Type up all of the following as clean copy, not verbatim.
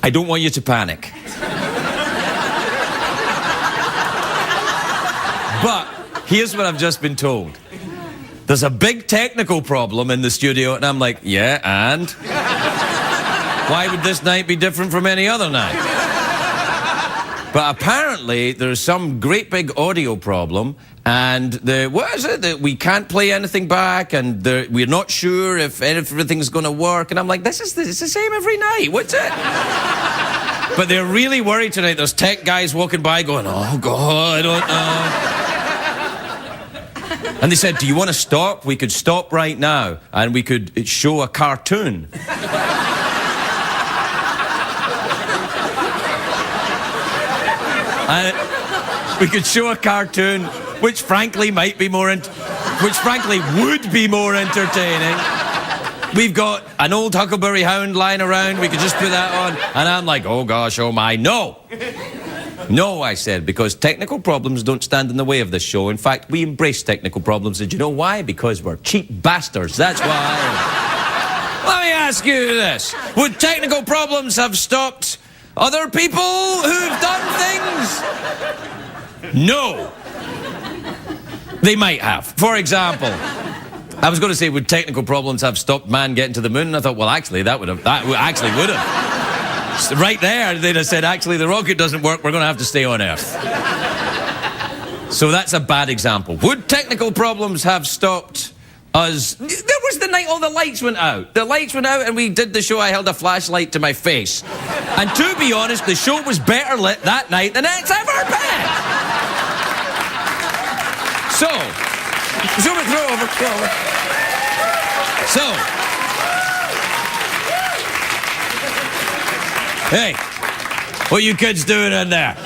I don't want you to panic. But here's what I've just been told. There's a big technical problem in the studio, and I'm like, yeah, and? Why would this night be different from any other night? But apparently, there's some great big audio problem, and what is it? That we can't play anything back, and we're not sure if everything's going to work. And I'm like, it's the same every night. What's it? But they're really worried tonight. There's tech guys walking by going, oh, God, I don't know. And they said, do you want to stop? We could stop right now, and we could show a cartoon. We could show a cartoon, which frankly would be more entertaining. We've got an old Huckleberry Hound lying around. We could just put that on. And I'm like, oh gosh, oh my, no. No, I said, because technical problems don't stand in the way of this show. In fact, we embrace technical problems. Did you know why? Because we're cheap bastards. That's why. Let me ask you this. Would technical problems have stopped other people who've done things? No. They might have. For example, I was going to say, would technical problems have stopped man getting to the moon? And I thought, well, actually, that would have. Right there, they'd have said, actually, the rocket doesn't work, we're going to have to stay on Earth. So that's a bad example. Would technical problems have stopped us? There was the night all the lights went out. The lights went out and we did the show. I held a flashlight to my face. And to be honest, the show was better lit that night than it's ever been. So, throw over. So, hey, what you kids doing in there?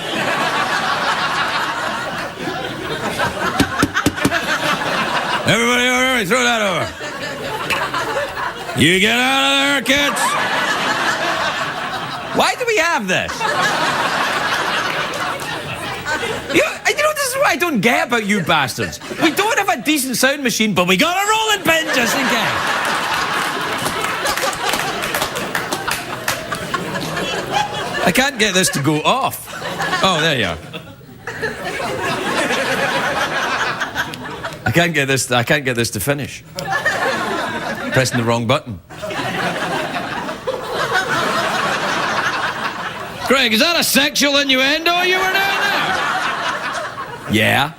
Everybody over here, throw that over. You get out of there, kids. Why do we have this? You know, this is what I don't get about you bastards. We don't have a decent sound machine, but we got a rolling pin just in case. I can't get this to go off. Oh, there you are. I can't get this to finish. Pressing the wrong button. Craig, is that a sexual innuendo you were doing there? Yeah.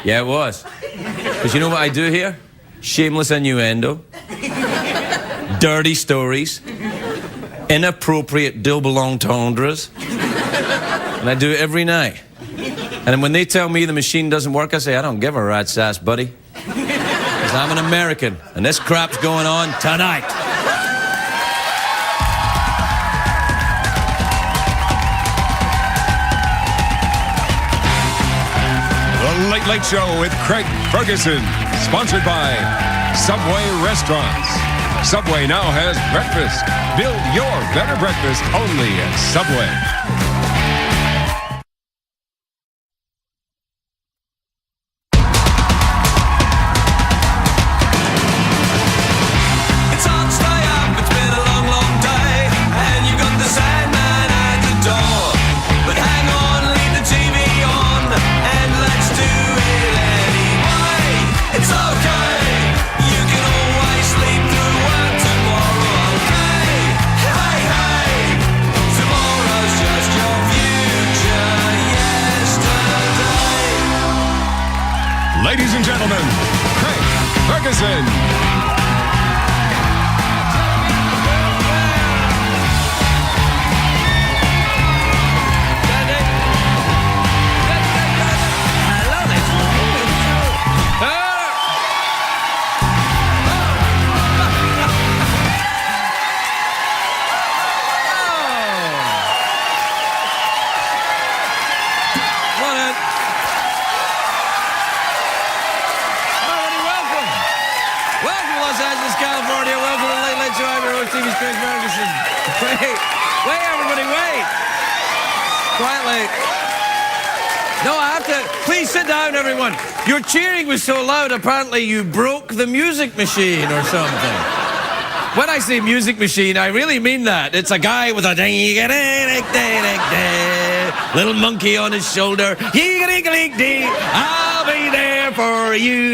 Yeah, it was. Because you know what I do here? Shameless innuendo. Dirty stories. Inappropriate double entendres. And I do it every night. And when they tell me the machine doesn't work, I say, I don't give a rat's ass, buddy. Because I'm an American, and this crap's going on tonight. The Late Late Show with Craig Ferguson, sponsored by Subway Restaurants. Subway now has breakfast. Build your better breakfast only at Subway. It's hard to stay up, it's been a long, long day, and you got the Sandman at the door. But hang on, leave the TV on, and let's do it anyway. It's okay, you can always sleep through work tomorrow, okay? Hey, hey, tomorrow's just your future yesterday. Ladies and gentlemen, Craig Ferguson. TV's Craig Ferguson. Wait, everybody, wait. Quietly. No, I have to. Please sit down, everyone. Your cheering was so loud, apparently you broke the music machine or something. When I say music machine, I really mean that. It's a guy with a little monkey on his shoulder. I'll be there for you.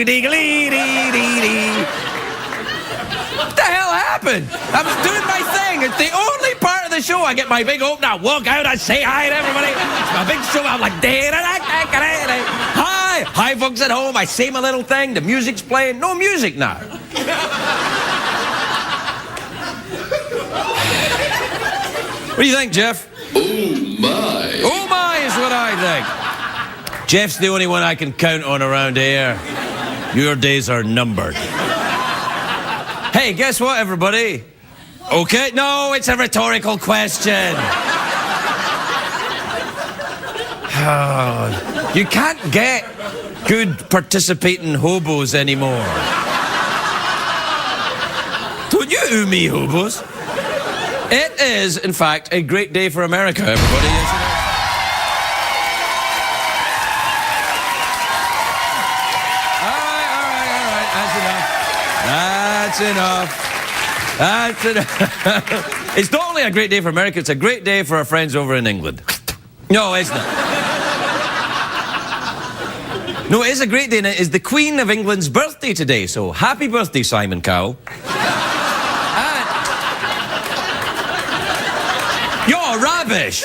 What the hell happened? I was doing my thing. It's the only part of the show I get my big opener, walk out and say hi to everybody. It's my big show. I'm like, hi. Hi, folks at home. I say my little thing. The music's playing. No music now. What do you think, Jeff? Oh, my. Oh, my is what I think. Jeff's the only one I can count on around here. Your days are numbered. Hey, guess what, everybody? Okay, no, it's a rhetorical question. You can't get good participating hobos anymore. Don't you ooh me, hobos? It is, in fact, a great day for America, everybody. Yes, it is. That's enough. It's not only a great day for America, it's a great day for our friends over in England. No, it's not. No, it is a great day, and it is the Queen of England's birthday today, so happy birthday, Simon Cowell. You're rubbish!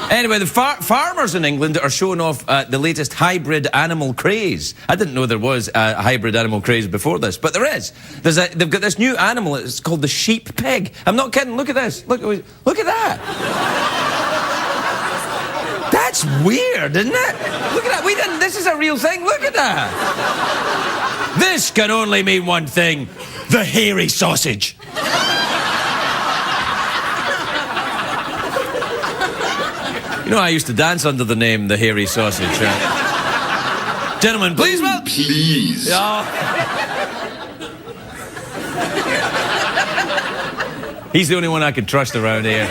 Anyway, the farmers in England are showing off the latest hybrid animal craze. I didn't know there was a hybrid animal craze before this, but there is. They've got this new animal, it's called the sheep pig. I'm not kidding, look at this. Look at that. That's weird, isn't it? Look at that, this is a real thing, look at that. This can only mean one thing, the hairy sausage. You know, I used to dance under the name The Hairy Sausage. Gentlemen, please, well... Please. Oh. He's the only one I can trust around here.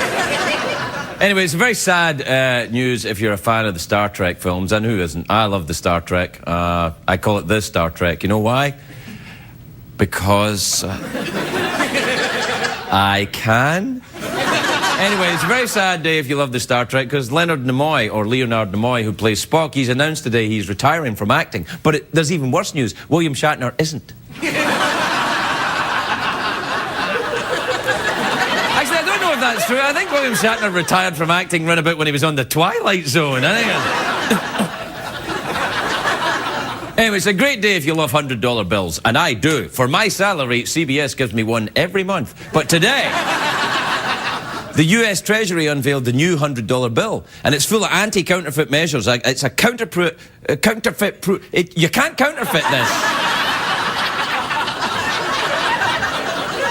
Anyway, it's a very sad news if you're a fan of the Star Trek films, and who isn't? I love the Star Trek. I call it the Star Trek. You know why? Because... I can... Anyway, it's a very sad day if you love the Star Trek, because Leonard Nimoy, who plays Spock, he's announced today he's retiring from acting. But there's even worse news. William Shatner isn't. Actually, I don't know if that's true. I think William Shatner retired from acting round about when he was on The Twilight Zone. Anyway, it's a great day if you love $100 bills. And I do. For my salary, CBS gives me one every month. But today... the US Treasury unveiled the new $100 bill, and it's full of anti-counterfeit measures. It's a you can't counterfeit this.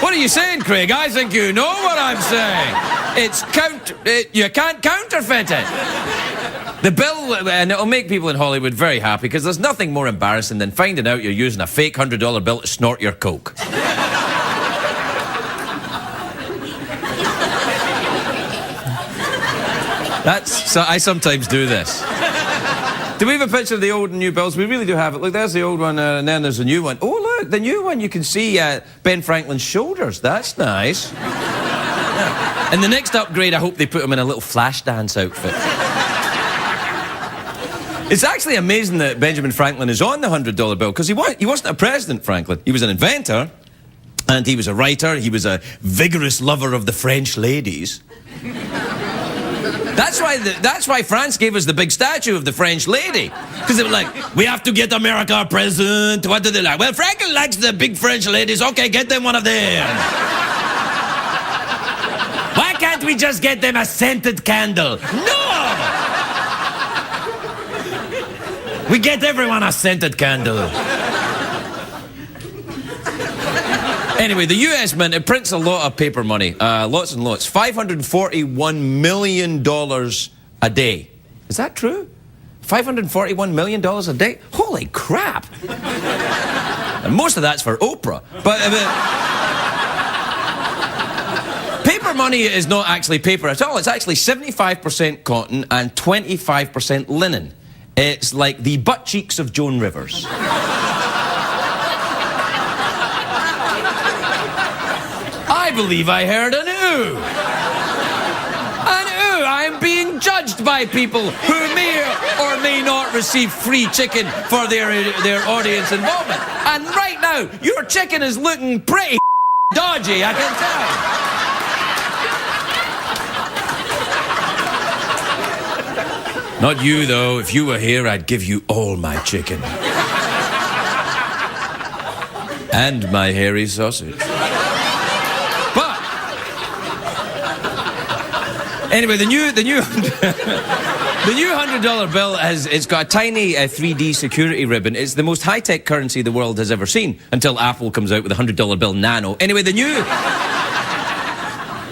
What are you saying, Craig? I think you know what I'm saying. You can't counterfeit it. The bill, and it'll make people in Hollywood very happy, because there's nothing more embarrassing than finding out you're using a fake $100 bill to snort your coke. So I sometimes do this. Do we have a picture of the old and new bills? We really do have it. Look, there's the old one, and then there's the new one. Oh, look, the new one, you can see Ben Franklin's shoulders. That's nice. Yeah. And the next upgrade, I hope they put him in a little flash dance outfit. It's actually amazing that Benjamin Franklin is on the $100 bill, because he wasn't a president, Franklin. He was an inventor, and he was a writer. He was a vigorous lover of the French ladies. That's why France gave us the big statue of the French lady. Because they were like, we have to get America a present. What do they like? Well, Franklin likes the big French ladies. Okay, get them one of them. Why can't we just get them a scented candle? No! We get everyone a scented candle. Anyway, the US Mint, it prints a lot of paper money. Lots and lots. $541 million a day. Is that true? $541 million a day? Holy crap! And most of that's for Oprah. But paper money is not actually paper at all. It's actually 75% cotton and 25% linen. It's like the butt cheeks of Joan Rivers. I believe I heard an ooh. An ooh. I am being judged by people who may or may not receive free chicken for their audience involvement. And right now, your chicken is looking pretty dodgy, I can tell. Not you, though. If you were here, I'd give you all my chicken. And my hairy sausage. But anyway, the new the new $100 bill it's got a tiny 3D security ribbon. It's the most high-tech currency the world has ever seen until Apple comes out with a $100 bill Nano. Anyway, the new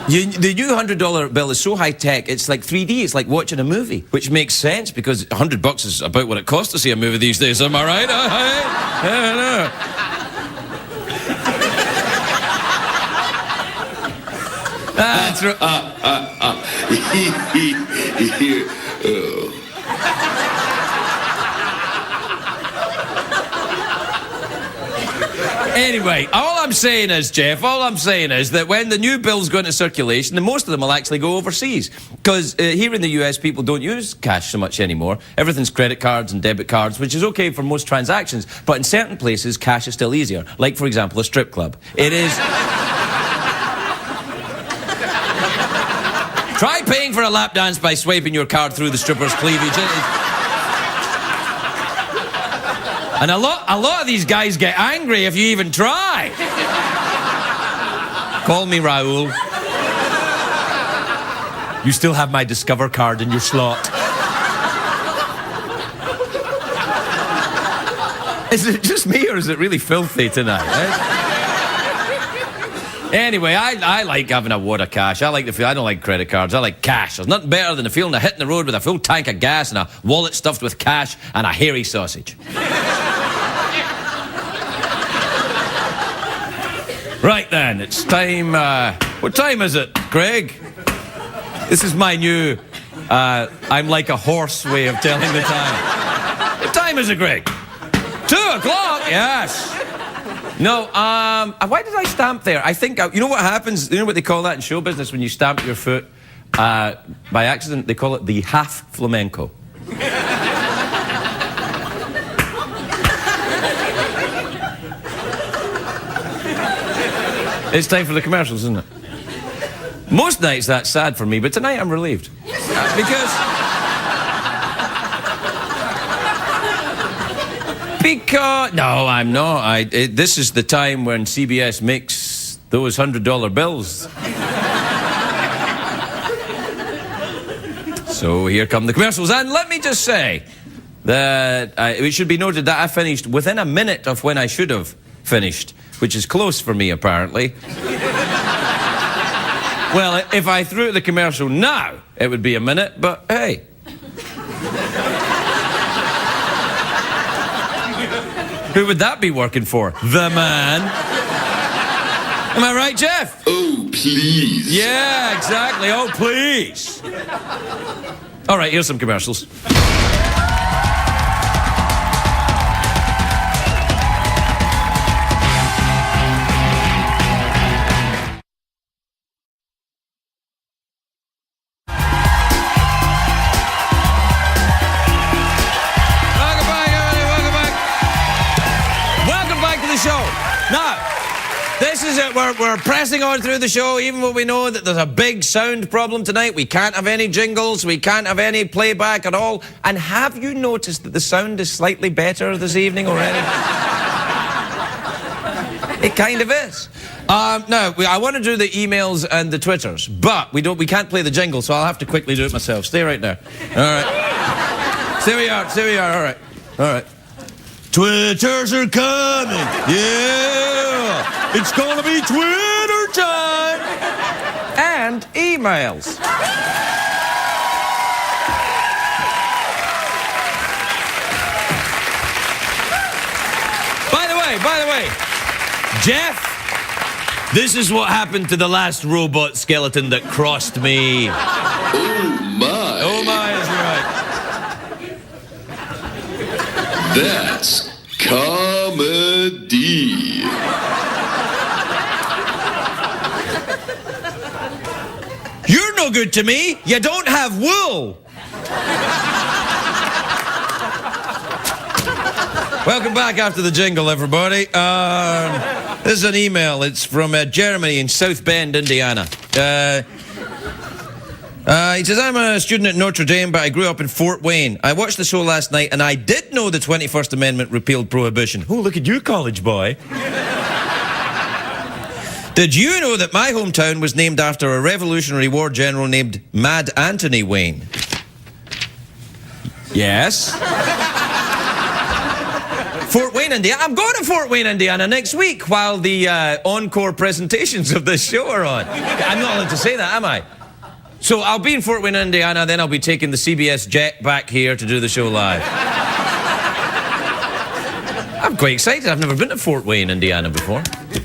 $100 bill is so high-tech, it's like 3D. It's like watching a movie, which makes sense because $100 is about what it costs to see a movie these days. Am I right? I That's right. Anyway, all I'm saying is, Jeff, that when the new bills go into circulation, then most of them will actually go overseas. Because here in the US, people don't use cash so much anymore. Everything's credit cards and debit cards, which is okay for most transactions. But in certain places, cash is still easier. Like, for example, a strip club. It is... Try paying for a lap dance by swiping your card through the stripper's cleavage. And a lot of these guys get angry if you even try. Call me Raoul. You still have my Discover card in your slot. Is it just me or is it really filthy tonight? Anyway, I like having a wad of cash. I like the feel. I don't like credit cards. I like cash. There's nothing better than the feeling of hitting the road with a full tank of gas and a wallet stuffed with cash and a hairy sausage. Right then, it's time. What time is it, Greg? This is my new I'm like a horse way of telling the time. What time is it, Greg? 2 o'clock, yes. No, why did I stamp there? I think, you know what happens? You know what they call that in show business when you stamp your foot by accident? They call it the half flamenco. It's time for the commercials, isn't it? Most nights that's sad for me, but tonight I'm relieved. Because no, I'm not. This is the time when CBS makes those $100 bills. So here come the commercials. And let me just say that it should be noted that I finished within a minute of when I should have finished, which is close for me, apparently. Well, if I threw the commercial now, it would be a minute, but hey. Who would that be working for? The man. Am I right, Jeff? Oh, please. Yeah, exactly. Oh, please. All right, here's some commercials. We're pressing on through the show, even when we know that there's a big sound problem tonight. We can't have any jingles. We can't have any playback at all. And have you noticed that the sound is slightly better this evening already? It kind of is. Now, I want to do the emails and the Twitters, but we can't play the jingle, so I'll have to quickly do it myself. Stay right there. All right. Stay where you are. All right. All right. Twitters are coming. Yeah. It's gonna be Twitter time. And emails. By the way, Jeff, this is what happened to the last robot skeleton that crossed me. Oh, my. Oh, my is right. That's comedy. no good to me. You don't have wool. Welcome back after the jingle, everybody. This is an email. It's from Jeremy in South Bend, Indiana. He says, I'm a student at Notre Dame, but I grew up in Fort Wayne. I watched the show last night, and I did know the 21st Amendment repealed prohibition. Oh, look at you, college boy. Did you know that my hometown was named after a Revolutionary War general named Mad Anthony Wayne? Yes. Fort Wayne, Indiana. I'm going to Fort Wayne, Indiana next week while the encore presentations of this show are on. I'm not allowed to say that, am I? So I'll be in Fort Wayne, Indiana, then I'll be taking the CBS jet back here to do the show live. I'm quite excited. I've never been to Fort Wayne, Indiana before.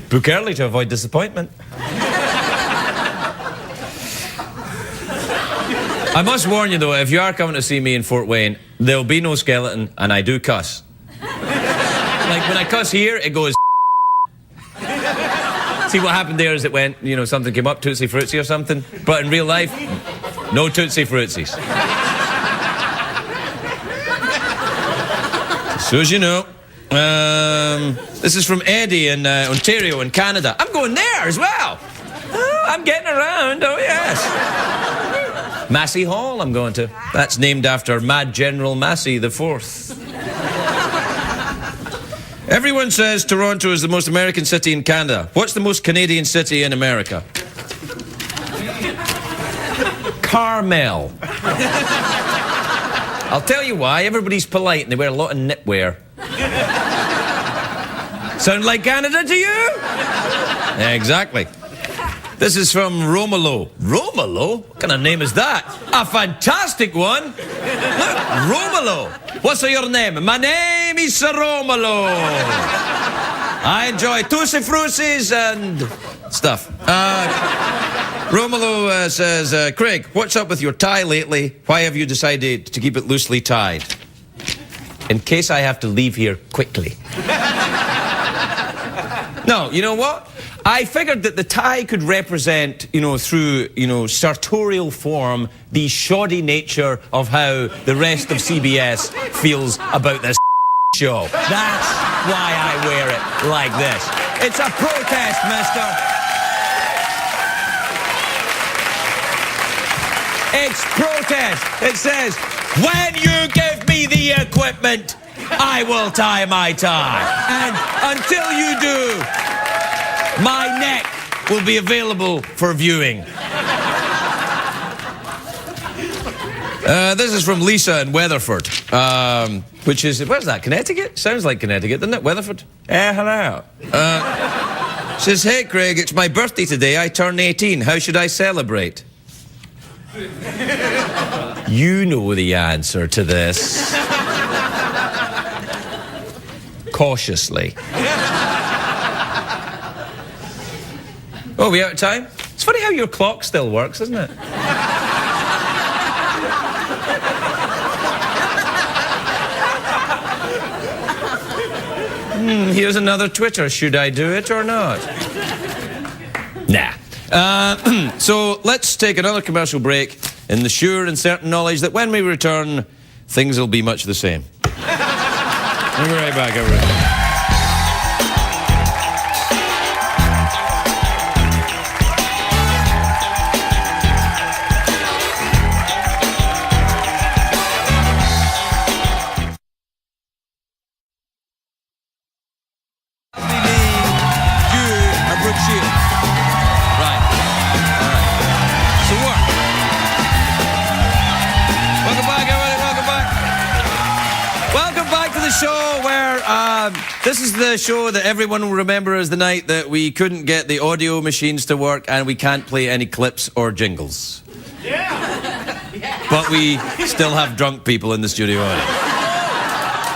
Book early to avoid disappointment. I must warn you, though, if you are coming to see me in Fort Wayne, there'll be no skeleton, and I do cuss. Like, when I cuss here, it goes... See, what happened there is it went, you know, something came up, Tootsie Fruitsy or something. But in real life, no Tootsie Fruitsies. So as you know, this is from Eddie in Ontario in Canada. I'm going there as well. Oh, I'm getting around, oh yes. Massey Hall I'm going to. That's named after Mad General Massey IV. Everyone says Toronto is the most American city in Canada. What's the most Canadian city in America? Carmel. I'll tell you why. Everybody's polite and they wear a lot of knitwear. Sound like Canada to you? Yeah, exactly. This is from Romolo. Romolo? What kind of name is that? A fantastic one. Look, Romolo. What's your name? My name is Romolo. I enjoy Tootsie Fruitsies and stuff. Romolo says, Craig, what's up with your tie lately? Why have you decided to keep it loosely tied? In case I have to leave here quickly. No, you know what? I figured that the tie could represent, you know, through, you know, sartorial form, the shoddy nature of how the rest of CBS feels about this show. That's why I wear it like this. It's a protest, mister. It's protest. It says, when you give me the equipment, I will tie my tie. And until you do, my neck will be available for viewing. This is from Lisa in Weatherford, which is, where's that, Connecticut? Sounds like Connecticut, doesn't it? Weatherford? Hello. Says, hey, Craig, it's my birthday today. I turn 18. How should I celebrate? You know the answer to this. Cautiously. Oh, we out of time? It's funny how your clock still works, isn't it? Here's another Twitter. Should I do it or not? Nah. So let's take another commercial break in the sure and certain knowledge that when we return, things will be much the same. We'll be right back, everybody. This is the show that everyone will remember as the night that we couldn't get the audio machines to work and we can't play any clips or jingles. Yeah. But we still have drunk people in the studio.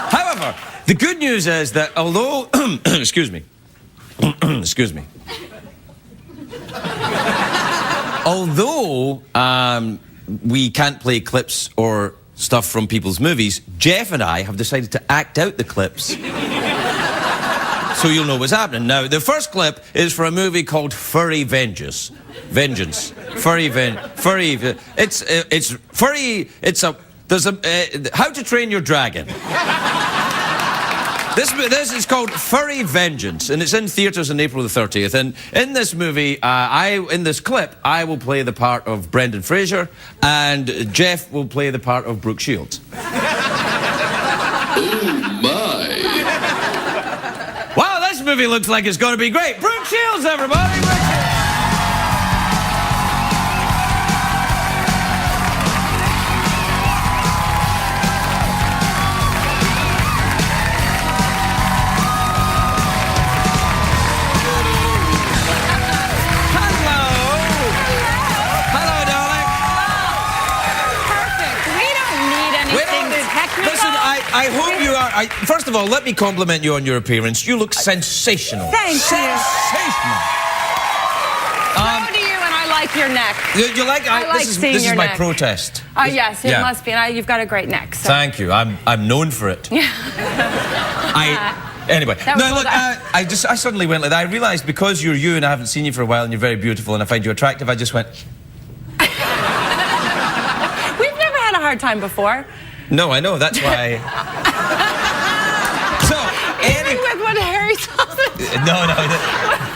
However, the good news is that although... excuse me. Excuse me. Although we can't play clips or stuff from people's movies, Jeff and I have decided to act out the clips so you'll know what's happening. Now, the first clip is for a movie called Furry Vengeance. Vengeance. It's furry. There's a How to Train Your Dragon. This is called Furry Vengeance, and it's in theaters on April the 30th. And in this movie, in this clip, I will play the part of Brendan Fraser, and Jeff will play the part of Brooke Shields. Oh my. Wow, this movie looks like it's going to be great. Brooke Shields, everybody. Brooke Shields. I hope you are. First of all, let me compliment you on your appearance. You look sensational. Thank you. Sensational. Proud of you, and I like your neck. You like? I like seeing this your is my neck. protest. Yes, it must be. And you've got a great neck. So. Thank you. I'm known for it. Anyway, no, look, I suddenly went like that. I realised because you're you and I haven't seen you for a while and you're very beautiful and I find you attractive, I just went. We've never had a hard time before. No, I know. That's why. Even with what hairy sausage? No.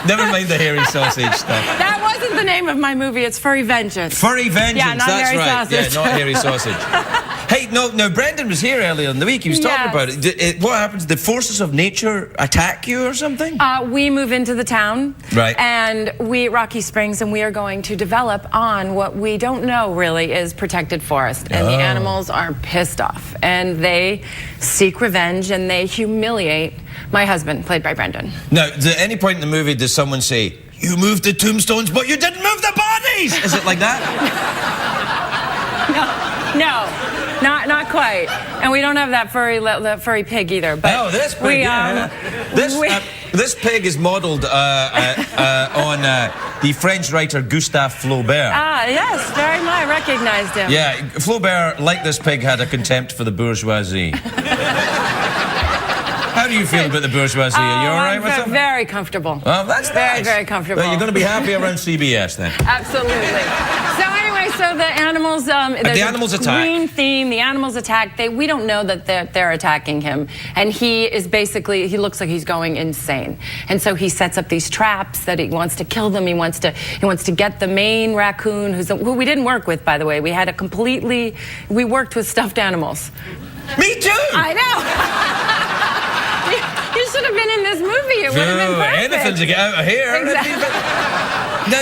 Never mind the hairy sausage stuff. That wasn't the name of my movie. It's Furry Vengeance. Furry Vengeance. Yeah, not that's hairy right. sausage. Yeah, not hairy sausage. Hey, no, Brendan was here earlier in the week. He was talking about it. What happens? The forces of nature attack you or something? We move into the town. Right. And Rocky Springs, and we are going to develop on what we don't know really is protected forest. And the animals are pissed off. And they seek revenge and they humiliate my husband, played by Brendan. Now, at any point in the movie, does someone say, "You moved the tombstones, but you didn't move the bodies"? Is it like that? No, not quite. And we don't have that furry pig either. But this pig. This pig is modelled on the French writer Gustave Flaubert. Yes, very much. I recognized him. Yeah, Flaubert, like this pig, had a contempt for the bourgeoisie. How do you feel about the bourgeoisie? Are you all right with them? Very comfortable. Oh, that's nice. Very comfortable. Well, you're going to be happy around CBS then. Absolutely. So anyway, the animals. The animals attack. Green theme. The animals attack. We don't know that they're attacking him, and he is basically. He looks like he's going insane, and so he sets up these traps that he wants to kill them. He wants to get the main raccoon, who we didn't work with, by the way. We worked with stuffed animals. Me too. I know. You should have been in this movie. It would have been perfect. Anything to get out of here. Exactly.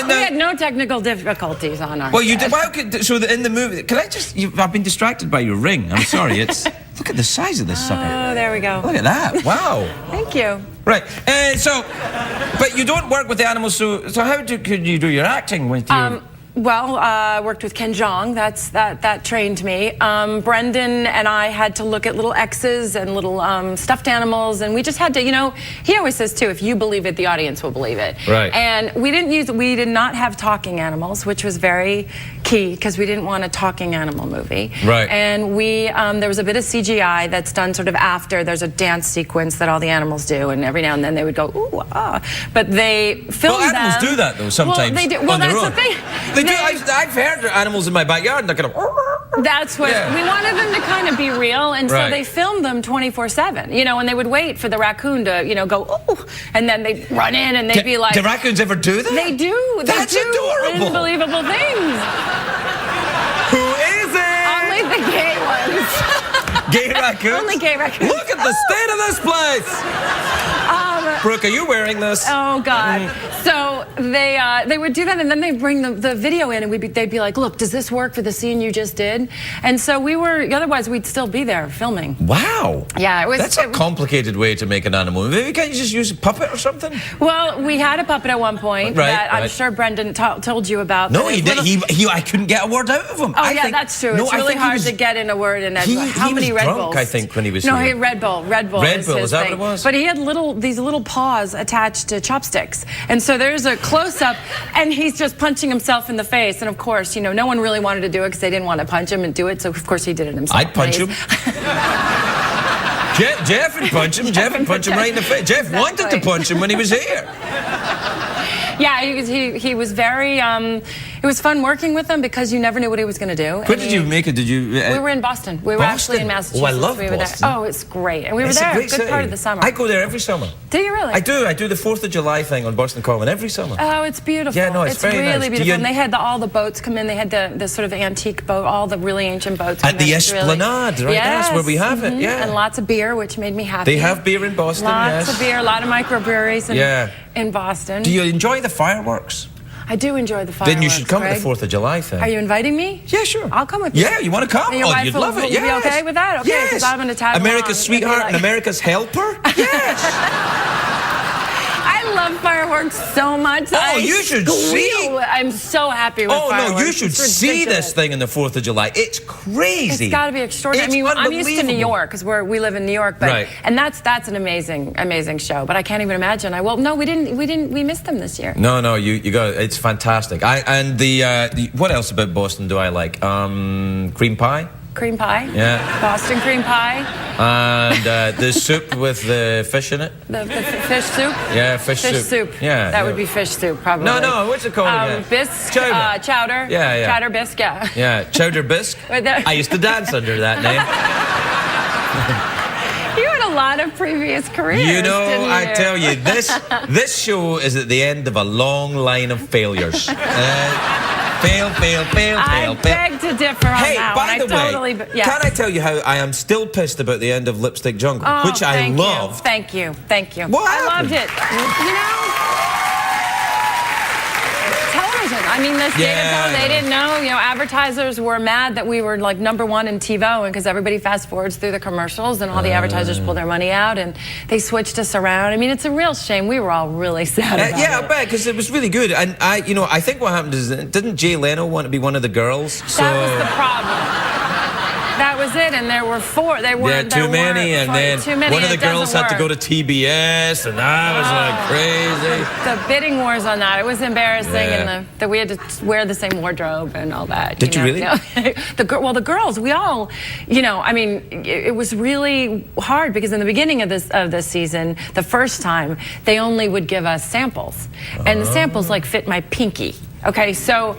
We had no technical difficulties on our. Well, you did. In the movie, can I just? I've been distracted by your ring. I'm sorry. Look at the size of this sucker. Oh, there we go. Look at that. Wow. Thank you. Right. But you don't work with the animals. So how could you do your acting with your? I worked with Ken Jeong. That trained me. Brendan and I had to look at little X's and little stuffed animals, and we just had to, he always says too, if you believe it, the audience will believe it. Right. And we did not have talking animals, which was very key because we didn't want a talking animal movie. Right. And there was a bit of CGI that's done sort of after. There's a dance sequence that all the animals do, and every now and then they would go ooh ah. But they filmed them. Well, animals do that though sometimes. Well, they do. Well, that's the thing. I've heard animals in my backyard and they're kind of. That's what we wanted them to kind of be real, and so they filmed them 24/7. And they would wait for the raccoon to, go ooh, and then they'd run in and they'd be like. Do raccoons ever do that? They do. That's adorable. Unbelievable things. Who is it? Only the gay ones. Gay raccoons? Only gay raccoons. Look at the state of this place. Brooke, are you wearing this? Oh God! So they would do that, and then they'd bring the video in, and they'd be like, "Look, does this work for the scene you just did?" And so otherwise we'd still be there filming. Wow. Yeah, That's a complicated way to make an animal movie. Can't you just use a puppet or something? Well, we had a puppet at one point that I'm sure Brendan told you about. No, he did. I couldn't get a word out of him. Oh yeah, that's true. It's really hard to get in a word. And how many Red Bulls? I think when he was here. he Red Bull. Red Bull. Is that what it was? But he had these little paws attached to chopsticks, and so there's a close-up, and he's just punching himself in the face. And of course, no one really wanted to do it because they didn't want to punch him and do it. So of course he did it himself. I'd punch him. Jeff would punch him. Jeff would punch him right in the face. Jeff wanted to punch him when he was here. Yeah, he was very. It was fun working with him because you never knew what he was going to do. Where did you make it? Did you? We were in Boston. We were actually in Massachusetts. Oh, I love we were Boston. There. Oh, it's great. And we were It's there a a great good city. part of the summer. I go there every summer. Do you really? I do. I do the 4th of July thing on Boston Common every summer. Oh, it's beautiful. Yeah, no, it's very really nice. beautiful. And they had all the boats come in. They had the sort of antique boat, all the really ancient boats. At the Esplanade, right? Yes. That's where we have it. Yeah. And lots of beer, which made me happy. They have beer in Boston. Lots yes. of beer, a lot of microbreweries in Boston. Do you enjoy the fireworks? I do enjoy the fireworks. Then you should come Greg. to the 4th of July thing. Are you inviting me? Yeah, sure. I'll come with you. Yeah, you want to come? And your wife you'd will, love it. will Yes. be okay with that? Okay, because yes. I'm going to tag America's along. sweetheart Like- and America's helper? Yes. I love fireworks so much. Oh, you should see. I'm so happy with fireworks. Oh, no, you should It's see ridiculous. this thing on the 4th of July. It's crazy. It's got to be extraordinary. It's I mean, I'm used to New unbelievable. York because we live in New York, but Right. and that's an amazing show. But I can't even imagine. No, we missed them this year. No, you got it. It's fantastic. And the what else about Boston do I like? Cream pie. Cream pie. Yeah. Boston cream pie. And the soup with the fish in it. The fish soup. Yeah, fish soup. Yeah, that would be fish soup probably. No, what's it called again? Bisque. Chowder. Chowder. Yeah. Chowder bisque. Yeah. Yeah, chowder bisque. I used to dance under that name. You had a lot of previous careers. You know, didn't I you? tell you, this show is at the end of a long line of failures. Fail. I beg to differ on Hey, that by one. the totally, way, yeah. can I tell you how I am still pissed about the end of Lipstick Jungle, Oh, which I thank you. loved. Thank you. What I happened? loved it. You know, television. I mean, this Yeah. they didn't know. You know, advertisers were mad that we were like #1 in TiVo, and because everybody fast forwards through the commercials, and all the advertisers pull their money out, and they switched us around. I mean, it's a real shame. We were all really sad about Yeah, I it. bet, because it was really good. And I think what happened is, didn't Jay Leno want to be one of the girls? That was the problem. That was it, and there were 4. There were too many, and then one of the girls had to go to TBS, and that was like crazy. The bidding wars on that, it was embarrassing, Yeah. and that we had to wear the same wardrobe and all that. Did you really? No. The girls, we all, I mean, it was really hard because in the beginning of this season, the first time, they only would give us samples, and the samples like fit my pinky. Okay, so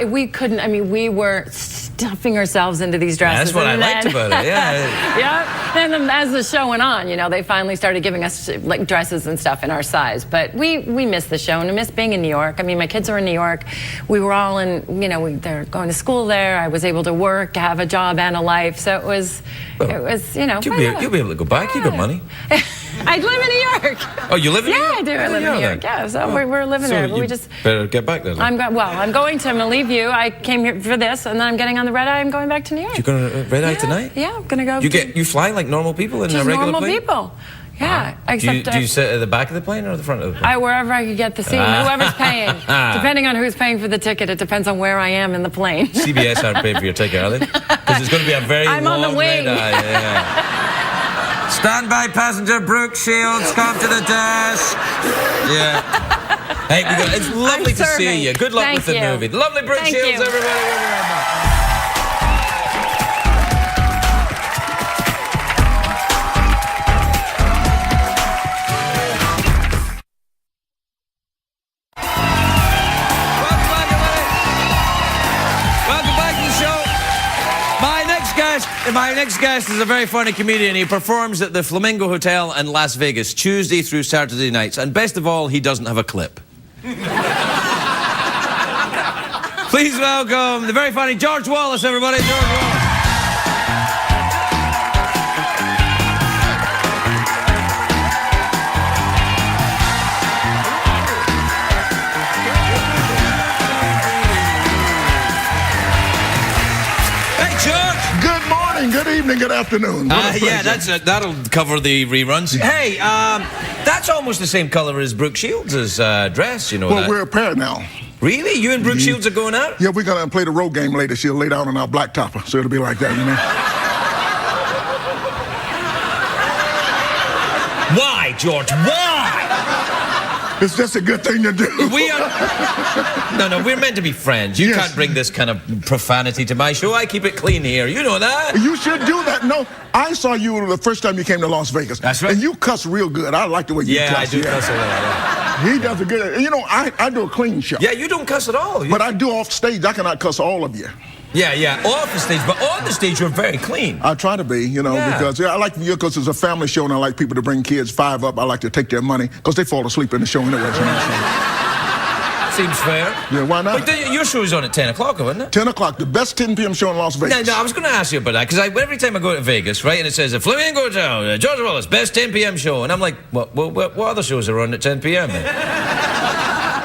we couldn't. I mean, we were stuffing ourselves into these dresses. That's what I and liked then- about it. Yeah. Yeah, and then as the show went on, they finally started giving us like dresses and stuff in our size. But we missed the show, and we missed being in New York. I mean, my kids are in New York. We were all in, they're going to school there. I was able to work, have a job and a life. So it was. You'll be able to go back. You got money. I live in New York. Oh, you live in New York? Yeah, I do. I live in New York. Yeah, so we're living there. But you we just. better get back there. Then. I'm going to leave you. I came here for this, and then I'm getting on the red eye. I'm going back to New York. You're going to red eye tonight? Yeah, I'm going to go. You fly like normal people in a just regular normal plane? people. Yeah, except do you sit at the back of the plane or the front of the plane? wherever I could get the seat, whoever's paying. Depending on who's paying for the ticket, it depends on where I am in the plane. CBS aren't paying for your ticket, are they? Because it's going to be a very I'm long on the wing. red eye. Yeah. Stand by, passenger Brooke Shields. Come to the desk. Yeah. Hey, it's lovely to see you. Good luck with the movie. Lovely Brooke Thank Shields, you. everybody. We'll be right back. Welcome back to the show. My next guest is a very funny comedian. He performs at the Flamingo Hotel in Las Vegas, Tuesday through Saturday nights. And best of all, he doesn't have a clip. Please welcome the very funny George Wallace, everybody. George Wallace. Hey, George. Good morning, good evening, good afternoon. What a Yeah, pleasure. that'll cover the reruns. Hey, that's almost the same color as Brooke Shields' dress, you know Well, that. we're a pair now. Really? You and Brooke Shields are going out? Yeah, we're gonna play the road game later. She'll lay down on our blacktopper, so it'll be like that, you know. Why, George? Why? It's just a good thing to do. We are... No, we're meant to be friends. You Yes. can't bring this kind of profanity to my show. I keep it clean here. You know that. You should do that. No, I saw you the first time you came to Las Vegas. That's right. And you cuss real good. I like the way you cuss. Yeah, I do cuss a lot. Yeah. He does a good. You know, I do a clean show. Yeah, you don't cuss at all. But I do off stage. I cannot cuss all of you. Yeah, off the stage. But on the stage, you're very clean. I try to be, you know, Yeah. because I like you because it's a family show and I like people to bring kids 5 up. I like to take their money because they fall asleep in the show anyway. Seems fair. Yeah, why not? But your show is on at 10 o'clock, isn't it? 10 o'clock, the best 10 p.m. show in Las Vegas. No, I was going to ask you about that, because every time I go to Vegas, right, and it says, Flamingo Hotel, George Wallace, best 10 p.m. show, and I'm like, what other shows are on at 10 p.m. then?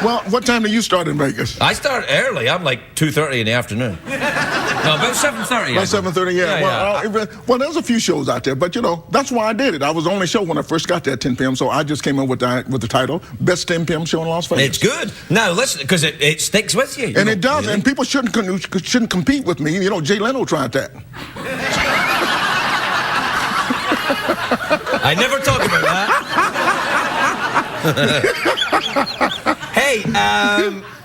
Well, what time do you start in Vegas? I start early. I'm like 2:30 in the afternoon. No, about 7:30. About 7:30, yeah. Well, there's a few shows out there, but, you know, that's why I did it. I was the only show when I first got there at 10 p.m., so I just came in with the title, Best 10 p.m. Show in Las Vegas. It's good. Now, listen, because it sticks with you. And it does, and people shouldn't compete with me. You know, Jay Leno tried that. I never talk about that. Hey,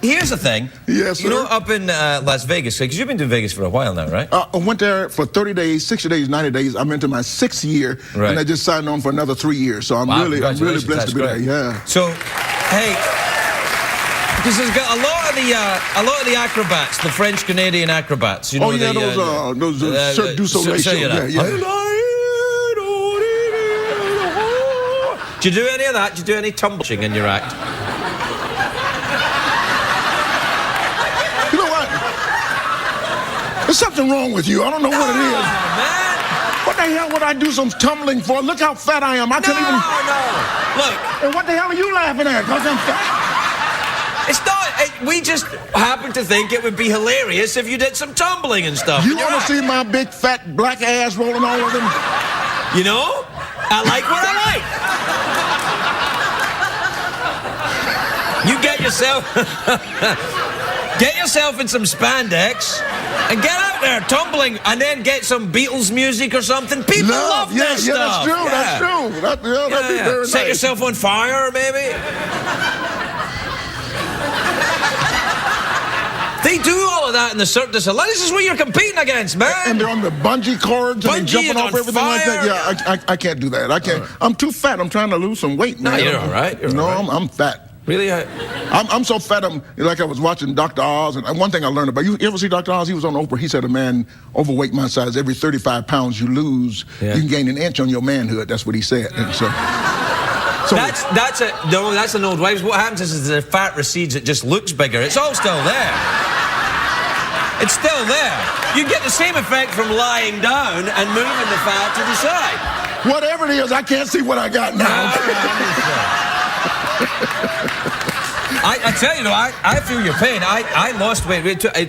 here's the thing. Yes, sir. You know, up in Las Vegas, because you've been to Vegas for a while now, right? I went there for 30 days, 60 days, 90 days. I'm into my 6th year, Right. and I just signed on for another 3 years. So I'm Wow, really blessed congratulations. to be That's there. great. Yeah. So, hey, because there's got a lot of the acrobats, the French Canadian acrobats. You know, Oh yeah, those Cirque du Soleil shows. Yeah. Do you do any of that? Do you do any tumbling in your act? You know what? There's something wrong with you. I don't know what it is. Man. What the hell would I do some tumbling for? Look how fat I am. I couldn't even. No. Look, And what the hell are you laughing at? Because I'm fat. it's not. We just happen to think it would be hilarious if you did some tumbling and stuff. You in your want to act. see my big fat black ass rolling all over them? You know, I like what I like. You get yourself in some spandex and get out there tumbling, and then get some Beatles music or something. People love this yeah, stuff. that's true. That'd be very Set nice. yourself on fire, maybe. They do all of that in the Cirque du Soleil. This is what you're competing against, man. And they're on the bungee cords and they're Bungee jumping and off on everything like that. fire. Yeah, I can't do that. I can't. I'm too fat. I'm trying to lose some weight, man. you're all right. You're no, all right. I'm fat. Really? I'm so fat. I'm like I was watching Dr. Oz, and one thing I learned about you ever see Dr. Oz? He was on Oprah. He said a man overweight my size, every 35 pounds you lose, you can gain an inch on your manhood. That's what he said. And so that's an old wives. What happens is the fat recedes, it just looks bigger. It's all still there. It's still there. You get the same effect from lying down and moving the fat to the side. whatever it is, I can't see what I got now. I tell you, though, I feel your pain. I lost weight.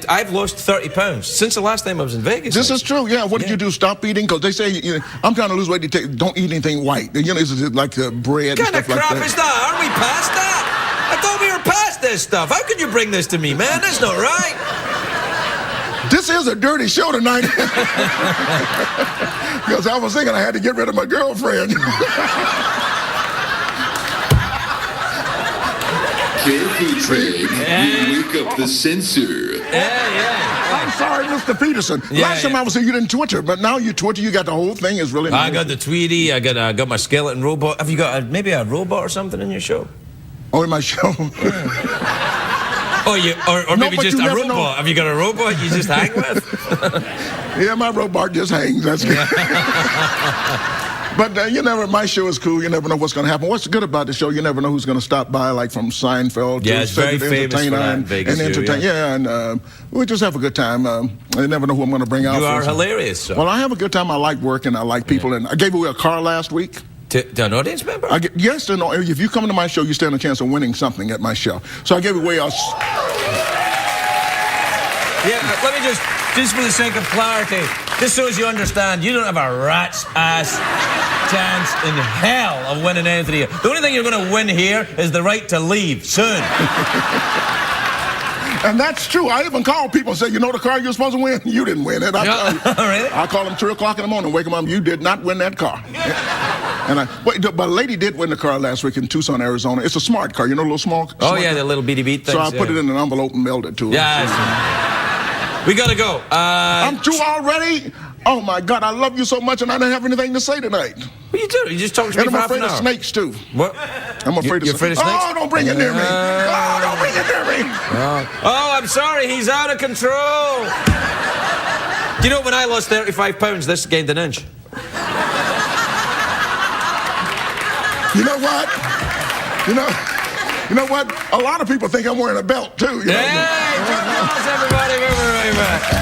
I've lost 30 pounds since the last time I was in Vegas. This is true, yeah. What did you do? Stop eating? Because they say, I'm trying to lose weight. Don't eat anything white. You know, this is like bread and What kind of stuff like crap that. is that? Aren't we past that? I thought we were past this stuff. How could you bring this to me, man? That's not right. This is a dirty show tonight. Because I was thinking I had to get rid of my girlfriend. Careful, Craig. You wake up the censor. Yeah. I'm sorry, Mr. Peterson. Last time I was here, you didn't Twitter, but now you Twitter. You got the whole thing. Is really nice. I got the Tweety. I got my skeleton robot. Have you got maybe a robot or something in your show? Oh, in my show. Or maybe but just you a never robot. know. Have you got a robot you just hang with? Yeah, my robot just hangs. That's good. But my show is cool. You never know what's going to happen. What's good about the show, you never know who's going to stop by, like from Seinfeld Yeah, to it's very Cedric famous for that in Vegas, and we just have a good time. I never know who I'm going to bring out. You are for. hilarious. So. Well, I have a good time. I like working. I like people. And I gave away a car last week. To an audience member? Yes, no. If you come to my show, you stand a chance of winning something at my show. So I gave away a... Yeah, let me just for the sake of clarity, just so as you understand, you don't have a rat's ass chance in hell of winning anything here. The only thing you're going to win here is the right to leave soon. And that's true. I even call people and say, you know the car you're supposed to win? You didn't win it. Really? I call them 3 o'clock in the morning, wake them up. You did not win that car. But a lady did win the car last week in Tucson, Arizona. It's a smart car, you know, a little small. Oh, smart yeah, car. the little bitty beat things. So I put it in an envelope and mailed it to her. Yeah. We gotta go. I'm through already? Oh my God, I love you so much and I don't have anything to say tonight. What are you doing? You just talked to me And for I'm half an afraid hour. of snakes too. What? I'm afraid You're afraid of snakes? Oh, don't bring it near me. Oh, don't bring it near me. Oh, I'm sorry, he's out of control. Do you know when I lost 35 pounds, this gained an inch? You know what? You know what? A lot of people think I'm wearing a belt too. You know? Hey, John Wallace, everybody, we're right back.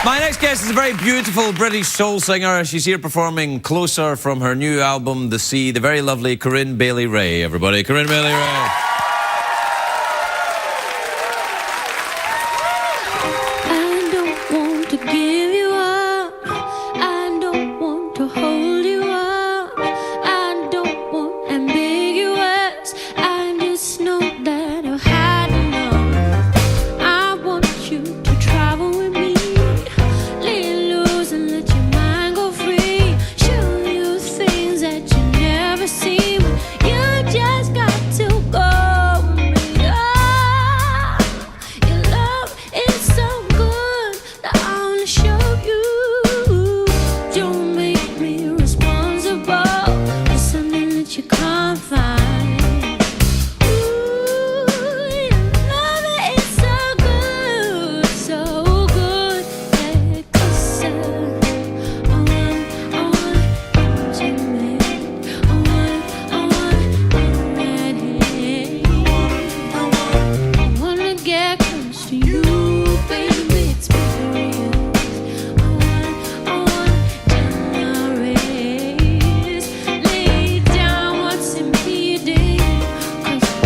My next guest is a very beautiful British soul singer. She's here performing Closer from her new album, The Sea, the very lovely Corinne Bailey-Rae. Everybody, Corinne Bailey-Rae. I don't want to give you up. I don't want to hold you up. I don't want ambiguous. I just know that I've had enough. I want you to travel with me. Let loose and let your mind go free. Show you things that you never seen. You just got to go with me. Oh, your love is so good that I wanna show you. Don't make me responsible for something that you can't find. Ooh, your love is so good, so good. Yeah, 'cause I want intimate. I want ready. I wanna get close to you, baby, experience. I want generous. Lay down what's impeding, 'cause I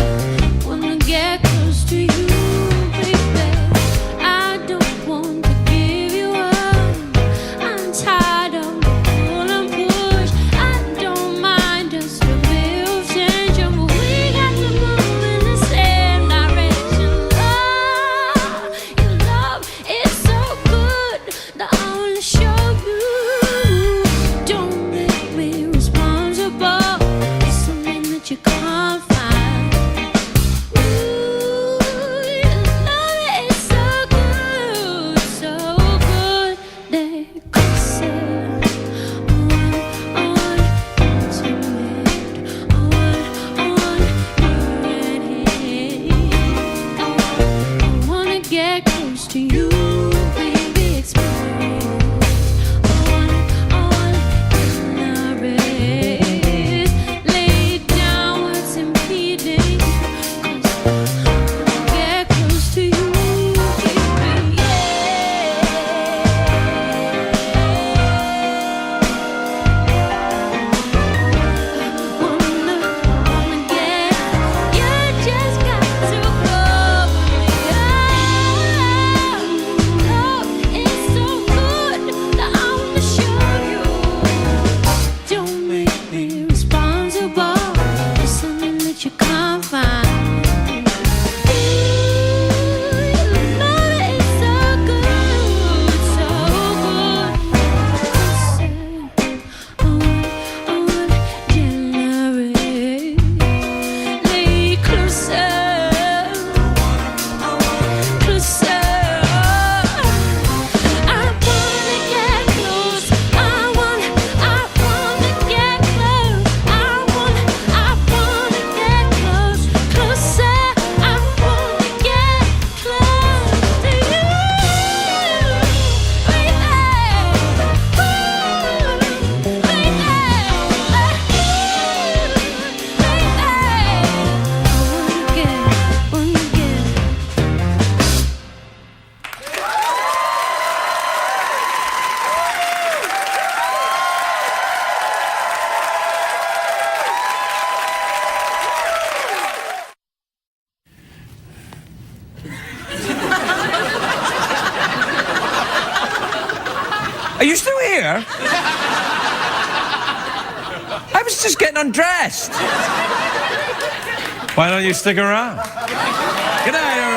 wanna get close to you, baby. I don't want to give you up. I'm tired of the pull and push. I don't mind just a bit of tension, but we got to move in the same direction. Oh, your love is so good that I wanna show you. Don't make me responsible for something that you can't find. Ooh, your love is so good, so good that 'cause I want intimate. I want ready. I wanna get close to you, baby, experience. I want generous. Lay down what's impeding, 'cause I wanna get close to you, baby, yeah. Wanna get, you just got to go with me. Love is so good that I wanna show you. Don't make me responsible for something that you can't find. Ooh, your love is so good, so good. 'Cause I want generous. Lay closer, closer. I wanna get close. I wanna get close. I wanna get close, closer. I wanna get close to you, baby. Ooh, baby. I wanna get. Are you still here? I was just getting undressed. Why don't you stick around? Good night, everybody.